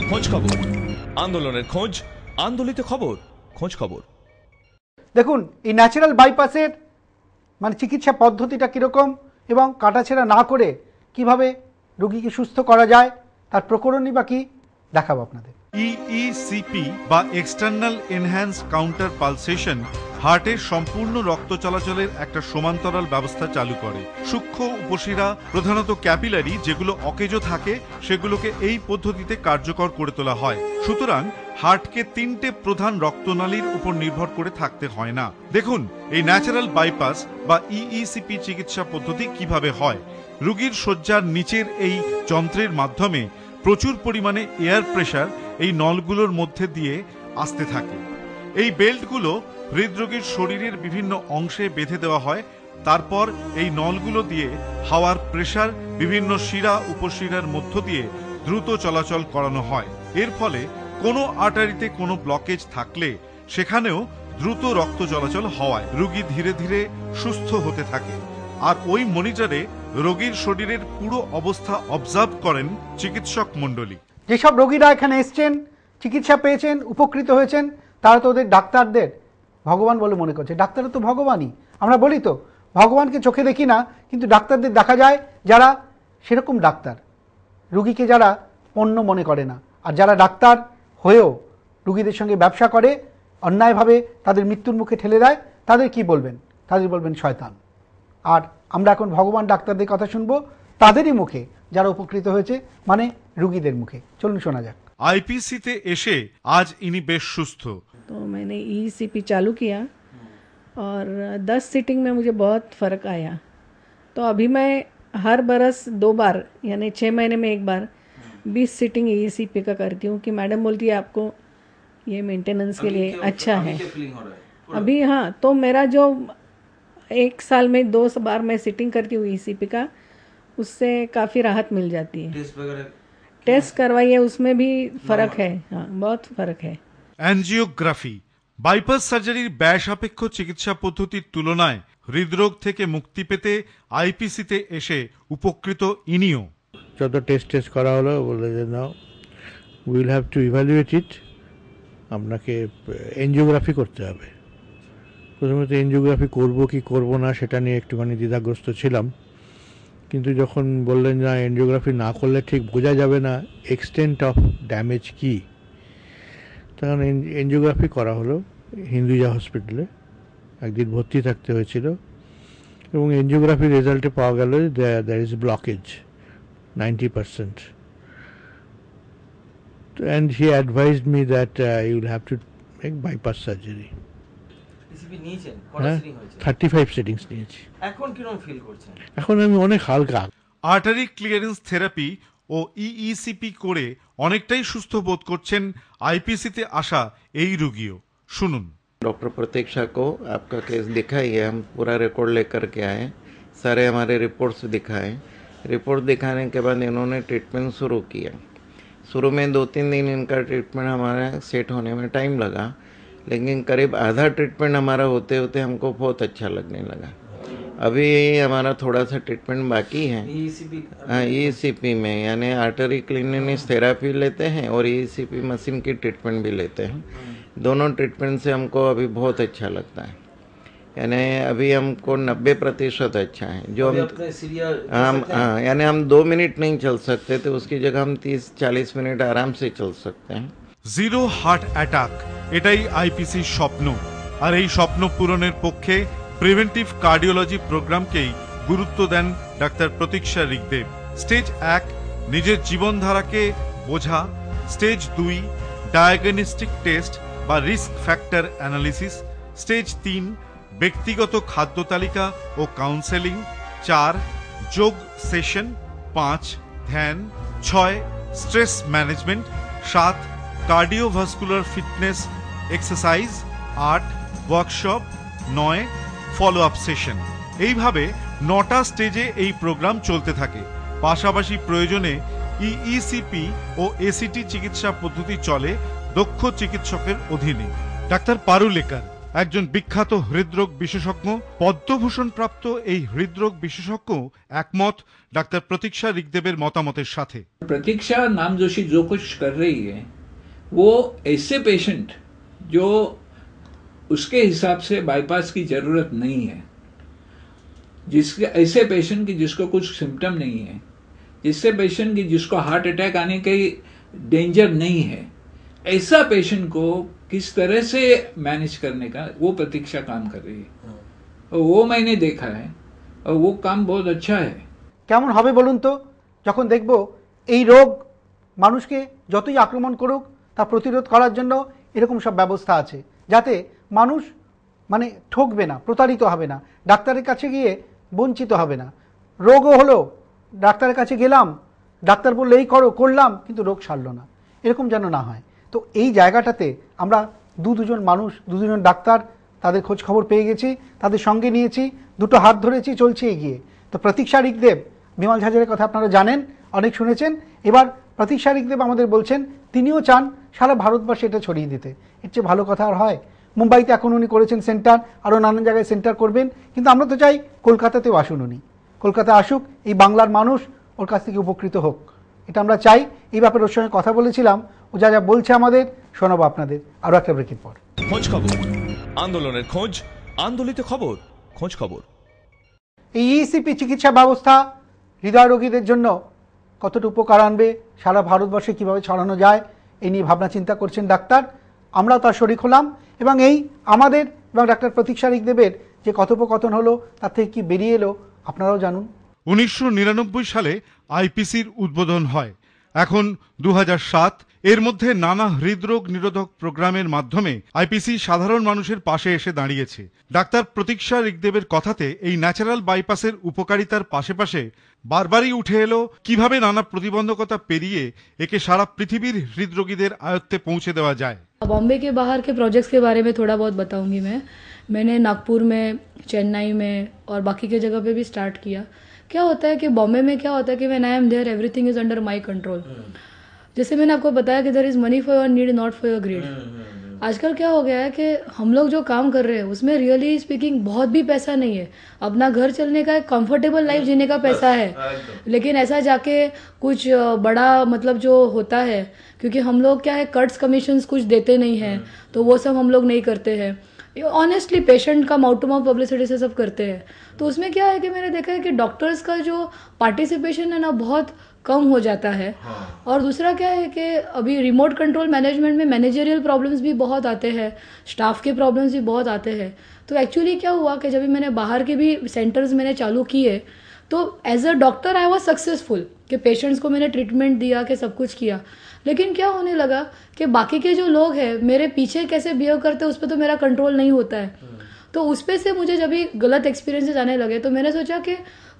খোঁজ খবর আন্দোলনের খোঁজ আন্দোলিত খবর খোঁজ খবর। দেখুন এই ন্যাচারাল বাইপাসের মানে চিকিৎসা পদ্ধতিটা কীরকম এবং কাটাছেঁড়া না করে কিভাবে রোগীকে সুস্থ করা যায় তার প্রকরণই বা কী দেখাবো আপনাদের। ইইসিপি বা এক্সটার্নাল এনহ্যান্স কাউন্টার পালসেশন হার্টের সম্পূর্ণ রক্ত চলাচলের একটা সমান্তরাল ব্যবস্থা চালু করে। সূক্ষ্ম উপশিরা প্রধানত ক্যাপিলারি যেগুলো অকেজো থাকে সেগুলোকে এই পদ্ধতিতে কার্যকর করে তোলা হয়। সুতরাং হার্টকে তিনটে প্রধান রক্তনালীর উপর নির্ভর করে থাকতে হয় না। দেখুন এই ন্যাচারাল বাইপাস বা ইইসিপি চিকিৎসা পদ্ধতি কিভাবে হয়। রোগীর শয্যার নিচের এই যন্ত্রের মাধ্যমে প্রচুর পরিমাণে এয়ার প্রেশার এই নলগুলোর মধ্যে দিয়ে আসতে থাকে। এই বেল্টগুলো হৃদরোগীর শরীরের বিভিন্ন অংশে বেঁধে দেওয়া হয়। তারপর এই নলগুলো দিয়ে হাওয়ার প্রেশার বিভিন্ন শিরা উপশিরার মধ্য দিয়ে দ্রুত চলাচল করানো হয়। এর ফলে কোনো আর্টারিতে কোনো ব্লকেজ থাকলে সেখানেও দ্রুত রক্ত চলাচল হওয়ায় রোগী ধীরে ধীরে সুস্থ হতে থাকে। আর ওই মনিটরে রোগীর শরীরের পুরো অবস্থা অবজার্ভ করেন চিকিৎসক মণ্ডলী। যেসব রোগীরা এখানে এসছেন চিকিৎসা পেয়েছেন উপকৃত হয়েছেন তারা তো ওদের ডাক্তারদের ভগবান বলে মনে করছে। ডাক্তাররা তো ভগবানই, আমরা বলি তো ভগবানকে চোখে দেখি না, কিন্তু ডাক্তারদের দেখা যায় যারা সেরকম ডাক্তার, রুগীকে যারা পণ্য মনে করে না। আর যারা ডাক্তার হয়েও রুগীদের সঙ্গে ব্যবসা করে অন্যায়ভাবে তাদের মৃত্যুর মুখে ঠেলে দেয়, তাদের কি বলবেন? তাদের বলবেন শয়তান। আর আমরা এখন ভগবান ডাক্তারদের কথা শুনবো তাদেরই মুখে যারা উপকৃত হয়েছে, মানে রুগীদের মুখে। চলুন শোনা যাক। আইপিসিতে এসে আজ ইনি বেশ সুস্থ। तो मैंने ईसीपी चालू किया और 10 सीटिंग में मुझे बहुत फ़र्क आया। तो अभी मैं हर बरस 2 बार यानी 6 महीने में एक बार 20 सीटिंग ईसीपी का करती हूँ कि मैडम बोलती है आपको ये मेंटेनेंस के लिए अच्छा है। अभी हाँ, तो मेरा जो 1 साल में 2 बार मैं सीटिंग करती हूँ ईसीपी का, उससे काफ़ी राहत मिल जाती है। टेस्ट करवाइए, उसमें भी फ़र्क है। हाँ, बहुत फ़र्क है। অ্যাঞ্জিওগ্রাফি বাইপাস সার্জারির ব্যয় সাপেক্ষ চিকিৎসা পদ্ধতির তুলনায় হৃদরোগ থেকে মুক্তি পেতে আইপিসিতে এসে উপকৃত ইনিও। যত টেস্ট করা হলো বলে যে now will have to evaluate it, আপনাকে এনজিওগ্রাফি করতে হবে। প্রথমত এনজিওগ্রাফি করবো কি করবো না সেটা নিয়ে একটুখানি দ্বিধাগ্রস্ত ছিলাম, কিন্তু যখন বললেন না এনজিওগ্রাফি না করলে ঠিক বোঝা যাবে না এক্সটেন্ট অফ ড্যামেজ কী, তখন এনজিওগ্রাফি করা হলো হিন্দুজা হসপিটালে। একদিন ভর্তি থাকতে হয়েছিল এবং এনজিওগ্রাফির রেজাল্টে পাওয়া গেল there is blockage 90%, and he advised me that you will have to make bypass surgery. 35 settings নিয়েছি। এখন কিরকম ফিল করছেন? এখন আমি অনেক হালকা। আর্টারি ক্লিয়ারেন্স থেরাপি ও ইইসিপি করে অনেকটাই সুস্থ বোধ করছেন আইপিসিতে আসা এই রোগীও। শুনুন। डॉक्टर प्रतीक्षा को आपका केस दिखाइए, हम पूरा रिकॉर्ड लेकर के आए, सारे हमारे रिपोर्ट्स दिखाए। रिपोर्ट दिखाने के बाद इन्होंने ट्रीटमेंट शुरू किया। शुरू में 2-3 दिन इनका ट्रीटमेंट हमारा सेट होने में टाइम लगा, लेकिन करीब आधा ट्रीटमेंट हमारा होते होते हमको बहुत अच्छा लगने लगा। अभी हमारा थोड़ा सा ट्रीटमेंट बाकी है। हाँ, ईसीपी में यानी आर्टरी क्लीनिंग थेरापी लेते हैं और ईसीपी मशीन की ट्रीटमेंट भी लेते हैं। दोनों ट्रीटमेंट से हमको अभी बहुत अच्छा लगता है, यानी अभी हमको 90% अच्छा है। जो हम यानी हम 2 मिनट नहीं चल सकते थे, उसकी जगह हम 30-40 मिनट आराम से चल सकते हैं। জিরো হার্ট অ্যাটাক এটাই আইপিসির স্বপ্ন। আর এই স্বপ্ন পূরণের পক্ষে প্রিভেন্টিভ কার্ডিওলজি প্রোগ্রামকেই গুরুত্ব দেন ডাক্তার প্রতীক্ষা ঋগদেব। স্টেজ 1 নিজের জীবনধারাকে বোঝা, স্টেজ 2 ডায়াগনস্টিক টেস্ট বা রিস্ক ফ্যাক্টর অ্যানালিসিস, স্টেজ 3 ব্যক্তিগত খাদ্য তালিকা ও কাউন্সেলিং, 4 যোগ সেশন, 5 ধ্যান, 6 stress management, 7 cardiovascular fitness exercise, 8 workshop, 9 follow up session. এইভাবে 9টা স্টেজে এই প্রোগ্রাম চলতে থাকে। পাশাপাশি প্রয়োজনে ইইসিপি ও এসিটি চিকিৎসা পদ্ধতি চলে দক্ষ চিকিৎসকের অধীনে। ডাক্তার পারুলেকার একজন বিখ্যাত হৃদরোগ বিশেষজ্ঞ, পদ্মভূষণ প্রাপ্ত এই হৃদরোগ বিশেষজ্ঞ একমত ডাক্তার প্রতীক্ষা ঋগদেবের মতামতের সাথে। प्रतीक्षा नामजोशी जो कुछ कर रही है वो ऐसे पेशेंट जो उसके हिसाब से बाईपास की जरूरत नहीं है, जिसके ऐसे पेशेंट की जिसको कुछ सिम्टम नहीं है, जिससे पेशेंट की जिसको हार्ट अटैक आने की डेंजर नहीं है, ऐसा पेशेंट को किस तरह से मैनेज करने का वो प्रतीक्षा काम कर रही है। और वो मैंने देखा है और वो काम बहुत अच्छा है। কেমন হবে বলুন তো, যখন দেখব এই রোগ মানুষকে যতই আক্রমণ করুক তা প্রতিরোধ করার জন্য এরকম সব ব্যবস্থা আছে, যাতে মানুষ মানে ঠকবে না, প্রতারিত হবে না, ডাক্তারের কাছে গিয়ে বঞ্চিত হবে না। রোগও হলো, ডাক্তারের কাছে গেলাম, ডাক্তার বললো এই করো, করলাম, কিন্তু রোগ সারলো না, এরকম যেন না হয়। তো এই জায়গাটাতে আমরা দুজন মানুষ, দুজন ডাক্তার, তাদের খোঁজ খবর পেয়ে গেছি, তাদের সঙ্গে নিয়েছি, দুটো হাত ধরেছি, চলছে এগিয়ে। তো প্রতীক্ষা ঋগদেব, বিমল ঝাঁঝরের কথা আপনারা জানেন, অনেক শুনেছেন। এবার প্রতীক্ষা ঋগদেব আমাদের বলছেন তিনিও চান সারা ভারতবর্ষে এটা ছড়িয়ে দিতে। এর চেয়ে ভালো কথা আর হয়? মুম্বাইতে এখন উনি করেছেন সেন্টার, আরও নানান জায়গায় সেন্টার করবেন, কিন্তু আমরা তো চাই কলকাতাতেও আসুন উনি, কলকাতা আসুক, এই বাংলার মানুষ ওর কাছ থেকে উপকৃত হোক, এটা আমরা চাই। এই ব্যাপারে ওর সঙ্গে কথা বলেছিলাম, ও যা যা বলছে আমাদের শোনাবো আপনাদের আরও একটা ব্রেকের পর। খোঁজ খবর, আন্দোলনের খোঁজ, আন্দোলিত খবর, খোঁজ খবর। এই ইসিপি চিকিৎসা ব্যবস্থা হৃদয় রোগীদের জন্য কতটা উপকার আনবে, সারা ভারতবর্ষে কীভাবে ছড়ানো যায়, এই নিয়ে ভাবনা চিন্তা করছেন ডাক্তার। আমরাও তার শরিক হলাম, এবং এই আমাদের এবং ডাক্তার প্রতীক্ষা ঋগদেবের যে কথোপকথন হলো তার থেকে কি বেরিয়ে এলো আপনারাও জানুন। 1999 সালে আইপিসির উদ্বোধন হয়। এখন 2007। এর মধ্যে নানা হৃদরোগ নিরোধক প্রোগ্রামের মাধ্যমে আইপিসি সাধারণ মানুষের পাশে এসে দাঁড়িয়েছে। ডাক্তার প্রতীক্ষা ঋগদেবের কথাতে এই ন্যাচারাল বাইপাসের উপকারিতার পাশে বারবারই উঠে এলো কিভাবে নানা প্রতিবন্ধকতা পেরিয়ে একে সারা পৃথিবীর হৃদরোগীদের আয়ত্তে পৌঁছে দেওয়া যায়। बॉम्बे के बाहर के प्रोजेक्ट्स के बारे में थोड़ा बहुत बताऊंगी मैंने नागपुर में, चेन्नई में और बाकी के जगह पे भी स्टार्ट किया। क्या होता है कि बॉम्बे में क्या होता है कि when I am there everything is under my control. जैसे मैंने आपको बताया कि there is money for your need, not for your greed. आजकल क्या हो गया है कि हम लोग जो काम कर रहे हैं उसमें रियली स्पीकिंग बहुत भी पैसा नहीं है। अपना घर चलने का, एक कंफर्टेबल लाइफ जीने का पैसा है, लेकिन ऐसा जाके कुछ बड़ा मतलब जो होता है, क्योंकि हम लोग क्या है कट्स कमीशंस कुछ देते नहीं हैं, तो वो सब हम लोग नहीं करते हैं। ऑनेस्टली पेशेंट का माउथ टू माउथ पब्लिसिटी से सब करते हैं। तो उसमें क्या है कि मैंने देखा है कि डॉक्टर्स का जो पार्टिसिपेशन है ना बहुत कम हो जाता है। और दूसरा क्या है कि अभी रिमोट कंट्रोल मैनेजमेंट में मैनेजरियल प्रॉब्लम्स भी बहुत आते हैं, स्टाफ के प्रॉब्लम्स भी बहुत आते हैं। तो एक्चुअली क्या हुआ कि जब मैंने बाहर के भी सेंटर्स मैंने चालू किए तो as a doctor I was successful कि पेशेंट्स को मैंने ट्रीटमेंट दिया, कि सब कुछ किया। लेकिन क्या होने लगा कि बाकी के जो लोग हैं मेरे पीछे कैसे बिहेव करते हैं उस पर तो मेरा कंट्रोल नहीं होता है। तो उस पर से मुझे जब भी गलत एक्सपीरियंसेस आने लगे तो मैंने सोचा कि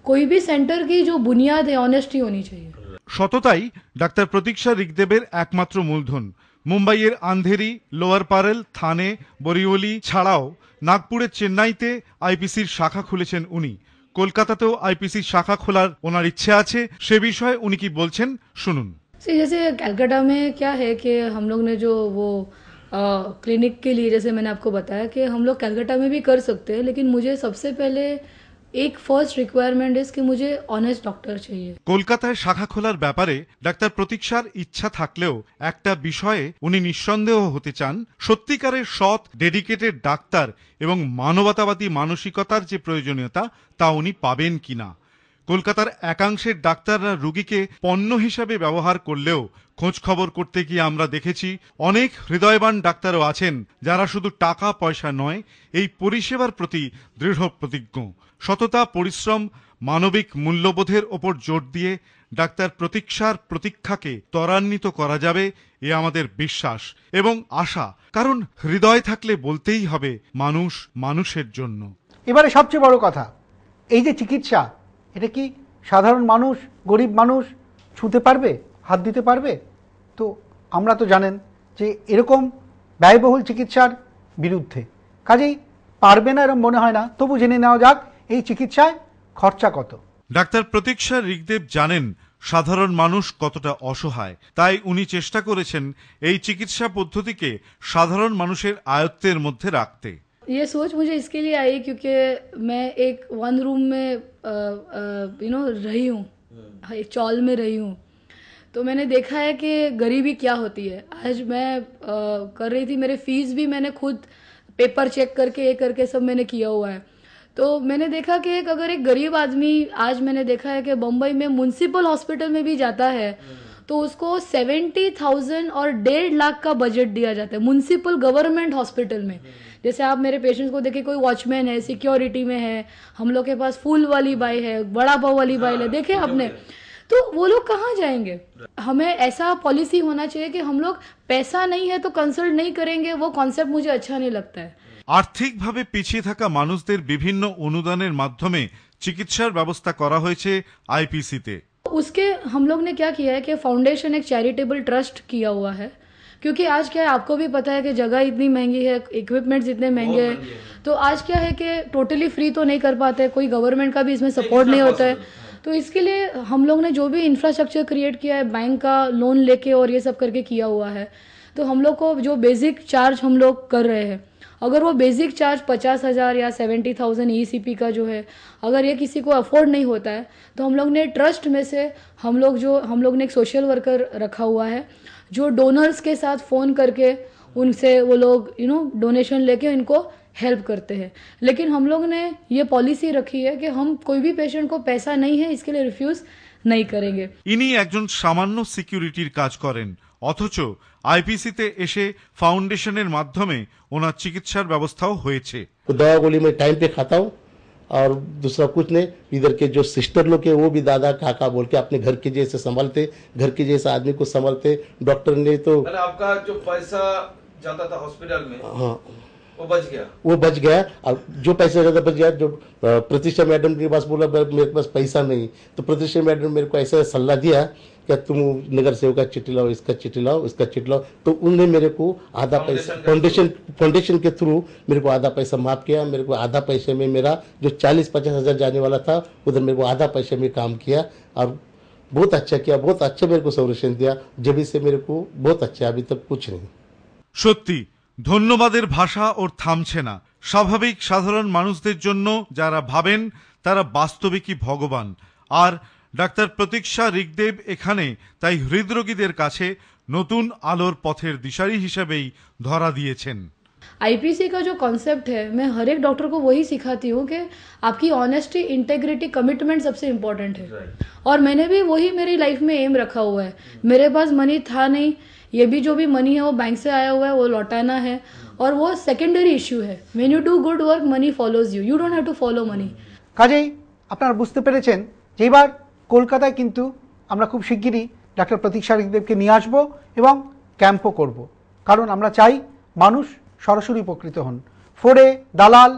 कोई भी सेंटर की जो बुनियाद है ऑनेस्टी होनी चाहिए। সততাই ডাক্তার প্রতীক্ষা ঋগদেবের একমাত্র মূলধন। মুম্বাইয়ের আন্ধেরি, লোয়ার পারেল, থানে, বরিওলি ছাড়াও নাগপুরের চেন্নাইতে আইপিসির শাখা খুলেছেন উনি। কলকাতাতেও আইপিসির শাখা খোলার ওনার ইচ্ছে আছে। সে বিষয়ে উনি কি বলছেন শুনুন। जैसे कलकत्ता में क्या है कि हम लोग ने जो वो क्लिनिक के लिए, जैसे मैंने आपको बताया कि हम लोग कलकत्ता में भी कर सकते हैं, लेकिन मुझे सबसे पहले एक फर्स्ट रिक्वायरमेंट इज कि मुझे ऑनेस्ट डॉक्टर चाहिए। কলকাতায় শাখা খোলার ব্যাপারে ডাক্তার প্রতীক্ষার ইচ্ছা থাকলেও একটা বিষয়ে উনি নিঃসন্দেহ হতে চান, সত্যিকারের সৎ, ডেডিকেটেড ডাক্তার এবং মানবতাবাদী মানসিকতার যে প্রয়োজনীয়তা তা উনি পাবেন কিনা। কলকাতার একাংশের ডাক্তাররা রোগীকে পণ্য হিসাবে ব্যবহার করলেও খোঁজ খবর করতে গিয়ে আমরা দেখেছি অনেক হৃদয়বান ডাক্তারও আছেন যারা শুধু টাকা পয়সা নয়, এই পরিষেবার প্রতি দৃঢ় প্রতিজ্ঞ। সততা, পরিশ্রম, মানবিক মূল্যবোধের ওপর জোর দিয়ে ডাক্তার প্রতীক্ষার প্রতীক্ষাকে ত্বরান্বিত করা যাবে, এ আমাদের বিশ্বাস এবং আশা। কারণ হৃদয় থাকলে বলতেই হবে মানুষ মানুষের জন্য। এবারে সবচেয়ে বড় কথা, এই যে চিকিৎসা, এটা কি সাধারণ মানুষ, গরিব মানুষ ছুঁতে পারবে, হাত দিতে পারবে? তো আমরা তো জানেন যে এরকম ব্যয়বহুল চিকিৎসার বিরুদ্ধে, কাজেই পারবে না এরকম মনে হয় না। তবু জেনে নেওয়া যাক এই চিকিৎসায় খরচা কত। ডাক্তার প্রতীক্ষা ঋগদেব জানেন সাধারণ মানুষ কতটা অসহায়, তাই উনি চেষ্টা করেছেন এই চিকিৎসা পদ্ধতিকে সাধারণ মানুষের আয়ত্তের মধ্যে রাখতে। ये सोच मुझे इसके लिए आई क्योंकि मैं एक वन रूम में रही हूँ, एक चॉल में रही हूँ। तो मैंने देखा है कि गरीबी क्या होती है। आज मैं कर रही थी, मेरे फीस भी मैंने खुद पेपर चेक करके ये करके सब मैंने किया हुआ है। तो मैंने देखा कि अगर एक गरीब आदमी, आज मैंने देखा है कि बम्बई में म्युनिसिपल हॉस्पिटल में भी जाता है तो उसको 70,000 और 1.5 लाख का बजट दिया जाता है म्युनिसिपल गवर्नमेंट हॉस्पिटल में। जैसे आप मेरे पेशेंट्स को देखिए, कोई वॉचमैन है, सिक्योरिटी में है, हम लोग के पास फूल वाली बाई है, बड़ा पाव वाली बाई है, देखे आपने, तो वो लोग कहाँ जाएंगे? हमें ऐसा पॉलिसी होना चाहिए कि हम लोग पैसा नहीं है तो कंसल्ट नहीं करेंगे, वो कॉन्सेप्ट मुझे अच्छा नहीं लगता है। আর্থিকভাবে পিছিয়ে থাকা মানুষদের বিভিন্ন অনুদানের মাধ্যমে চিকিৎসার ব্যবস্থা করা হয়েছে আইপিসিতে। उसके हम लोग ने क्या किया है कि फाउंडेशन एक चैरिटेबल ट्रस्ट किया हुआ है, क्योंकि आज क्या है, आपको भी पता है कि जगह इतनी महंगी है, इक्विपमेंट्स इतने महंगे हैं, तो आज क्या है कि टोटली फ्री तो नहीं कर पाते, कोई गवर्नमेंट का भी इसमें सपोर्ट नहीं होता है। तो इसके लिए हम लोग ने जो भी इंफ्रास्ट्रक्चर क्रिएट किया है, बैंक का लोन लेके और ये सब करके किया हुआ है। तो हम लोग को जो बेसिक चार्ज हम लोग कर रहे हैं, अगर वो बेसिक चार्ज 50,000 या 70,000 ECP का जो है, अगर ये किसी को अफोर्ड नहीं होता है, तो हम लोग ने ट्रस्ट में से हम लोग ने एक सोशल वर्कर रखा हुआ है जो डोनर्स के साथ फ़ोन करके उनसे वो लोग डोनेशन लेके इनको हेल्प करते हैं। लेकिन हम लोग ने ये पॉलिसी रखी है कि हम कोई भी पेशेंट को पैसा नहीं है इसके लिए रिफ्यूज नहीं करेंगे। इन्हीं একজন সামান্য সিকিউরিটির কাজ করেন, অথচ আইপিসিতে এসে ফাউন্ডেশনের মাধ্যমে ওনার চিকিৎসার ব্যবস্থাও হয়েছে। दवा गोली में टाइम पे खाता हूँ और दूसरा कुछ नहीं। इधर के जो सिस्टर लोग है वो भी दादा काका बोल के अपने घर के जैसे संभालते, घर के जैसे आदमी को संभालते। डॉक्टर ने तो आपका जो पैसा जाता था हॉस्पिटल में, हाँ वो बच गया। और जो पैसा ज्यादा बच गया, जो प्रतिष्ठा मैडम के पास बोला मेरे पास पैसा नहीं, तो प्रतिष्ठा मैडम मेरे को ऐसा सलाह दिया कि तुम नगर सेवक का चिट्ठी लाओ, इसका चिट्ठी लाओ, इसका चिट्ठी लाओ। तो उन्होंने मेरे को आधा पैसा फाउंडेशन के थ्रू मेरे को आधा पैसा माफ किया। मेरे को आधा पैसे में मेरा जो 40-50 हजार जाने वाला था, उधर मेरे को आधा पैसे में काम किया और बहुत अच्छा किया, बहुत अच्छा मेरे को संरक्षण दिया। जब से मेरे को बहुत अच्छा, अभी तक कुछ नहीं। সত্যি ধন্যবাদের ভাষা ওর থামছে না। স্বাভাবিক সাধারণ মানুষদের জন্য যারা ভাবেন তারা বাস্তবিকই ভগবান। আর ডাক্তার প্রতীক্ষা ঋগদেব এখানে তাই হৃদরোগীদের কাছে নতুন আলোর পথের দিশারি হিসেবেই ধরা দিয়েছেন। आईपीसी का जो कॉन्सेप्ट है, मैं हर एक डॉक्टर को वही सिखाती हूँ कि आपकी ऑनेस्टी, इंटेग्रिटी, कमिटमेंट सबसे इम्पोर्टेंट है। और मैंने भी वही मेरी लाइफ में एम रखा हुआ है। मेरे पास मनी था नहीं, ये भी जो भी मनी है वो बैंक से आया हुआ है, वो लौटाना है और वो सेकेंडरी इश्यू है। When you do good work, money follows you, you don't have to follow money. কাজেই আপনারা বুঝতে পেরেছেন যে এবার কলকাতায় কিন্তু আমরা খুব শিগগিরই ডাক্তার প্রতীক্ষা ঋগদেবকে নিয়ে আসবো এবং ক্যাম্পও করব। কারণ আমরা চাই মানুষ সরাসরি উপকৃত হন। ফোরে দালাল,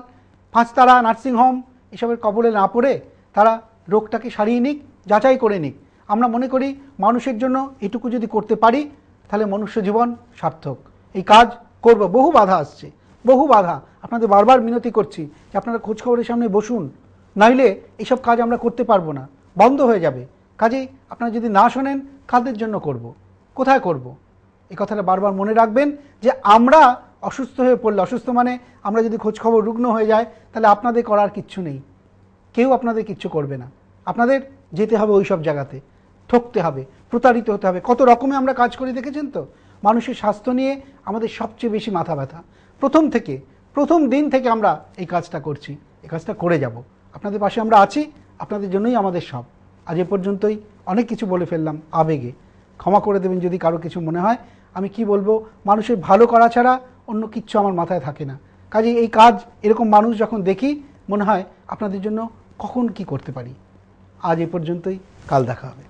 পাঁচতারা নার্সিংহোম এসবের কবলে না পড়ে তারা রোগটাকে সারিয়ে নিক, যাচাই করে নিক। আমরা মনে করি মানুষের জন্য এটুকু যদি করতে পারি তাহলে মনুষ্য জীবন সার্থক। এই কাজ করব। বহু বাধা আসছে, বহু বাধা। আপনাদের বারবার মিনতি করছি যে আপনারা খোঁজখবরের সামনে বসুন, নইলে এইসব কাজ আমরা করতে পারবো না, বন্ধ হয়ে যাবে। কাজেই আপনারা যদি না শোনেন, কাদের জন্য করব, কোথায় করব? এই কথাটা বারবার মনে রাখবেন যে আমরা অসুস্থ হয়ে পড়লে, অসুস্থ মানে আমরা যদি খোঁজখবর রুগ্ন হয়ে যায়, তাহলে আপনাদের করার কিচ্ছু নেই, কেউ আপনাদের কিচ্ছু করবে না। আপনাদের যেতে হবে ওই সব জায়গাতে, ঠকতে হবে, প্রতারিত হতে হবে। কত রকমে আমরা কাজ করি দেখেছেন তো। মানুষের স্বাস্থ্য নিয়ে আমাদের সবচেয়ে বেশি মাথা ব্যথা। প্রথম দিন থেকে আমরা এই কাজটা করছি, এই কাজটা করে যাব। আপনাদের পাশে আমরা আছি, আপনাদের জন্যই আমাদের সব। আজ এ পর্যন্তই, অনেক কিছু বলে ফেললাম আবেগে, ক্ষমা করে দেবেন যদি কারো কিছু মনে হয়। আমি কি বলবো, মানুষের ভালো করা ছাড়া অন্য কিচ্ছু আমার মাথায় থাকে না। কাজে এই কাজ, এরকম মানুষ যখন দেখি মনে হয় আপনাদের জন্য কখন কি করতে পারি। আজ এ পর্যন্তই, কাল দেখা হবে।